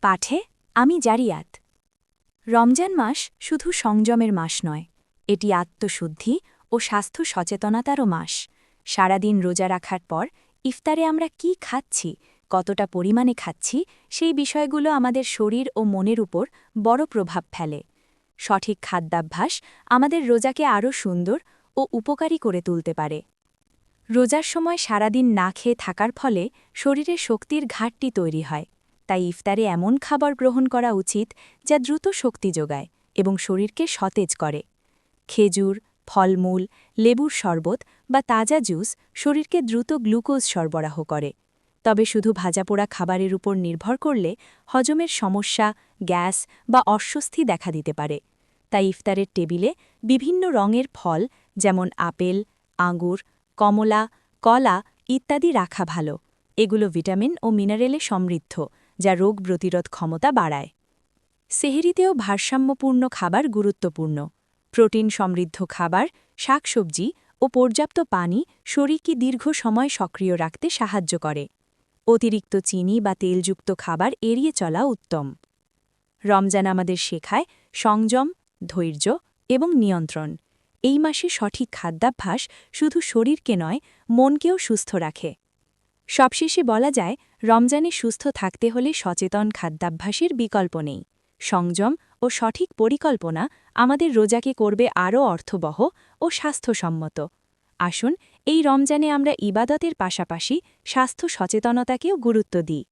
পাঠে আমি জারিয়াত। রমজান মাস শুধু সংযমের মাস নয়, এটি আত্মশুদ্ধি ও স্বাস্থ্য সচেতনতারও মাস। সারাদিন রোজা রাখার পর ইফতারে আমরা কি খাচ্ছি, কতটা পরিমাণে খাচ্ছি, সেই বিষয়গুলো আমাদের শরীর ও মনের উপর বড় প্রভাব ফেলে। সঠিক খাদ্যাভ্যাস আমাদের রোজাকে আরও সুন্দর ও উপকারী করে তুলতে পারে। রোজার সময় সারাদিন না খেয়ে থাকার ফলে শরীরে শক্তির ঘাটতি তৈরি হয়, তাই ইফতারে এমন খাবার গ্রহণ করা উচিত যা দ্রুত শক্তি যোগায় এবং শরীরকে সতেজ করে। খেজুর, ফলমূল, লেবুর শরবত বা তাজা জুস শরীরকে দ্রুত গ্লুকোজ সরবরাহ করে। তবে শুধু ভাজাপোড়া খাবারের উপর নির্ভর করলে হজমের সমস্যা, গ্যাস বা অস্বস্তি দেখা দিতে পারে। তাই ইফতারের টেবিলে বিভিন্ন রঙের ফল যেমন আপেল, আঙুর, কমলা, কলা ইত্যাদি রাখা ভালো। এগুলো ভিটামিন ও মিনারেলে সমৃদ্ধ, যা রোগ প্রতিরোধ ক্ষমতা বাড়ায়। সেহরিতেও ভারসাম্যপূর্ণ খাবার গুরুত্বপূর্ণ। প্রোটিন সমৃদ্ধ খাবার, শাকসবজি ও পর্যাপ্ত পানি শরীরকে দীর্ঘ সময় সক্রিয় রাখতে সাহায্য করে। অতিরিক্ত চিনি বা তেলযুক্ত খাবার এড়িয়ে চলা উত্তম। রমজান আমাদের শেখায় সংযম, ধৈর্য এবং নিয়ন্ত্রণ। এই মাসে সঠিক খাদ্যাভ্যাস শুধু শরীরকে নয়, মনকেও সুস্থ রাখে। সবশেষে বলা যায়, রমজানে সুস্থ থাকতে হলে সচেতন খাদ্যাভ্যাসের বিকল্প নেই। সংযম ও সঠিক পরিকল্পনা আমাদের রোজাকে করবে আরও অর্থবহ ও স্বাস্থ্যসম্মত। আসুন এই রমজানে আমরা ইবাদতের পাশাপাশি স্বাস্থ্য সচেতনতাকেও গুরুত্ব দিই।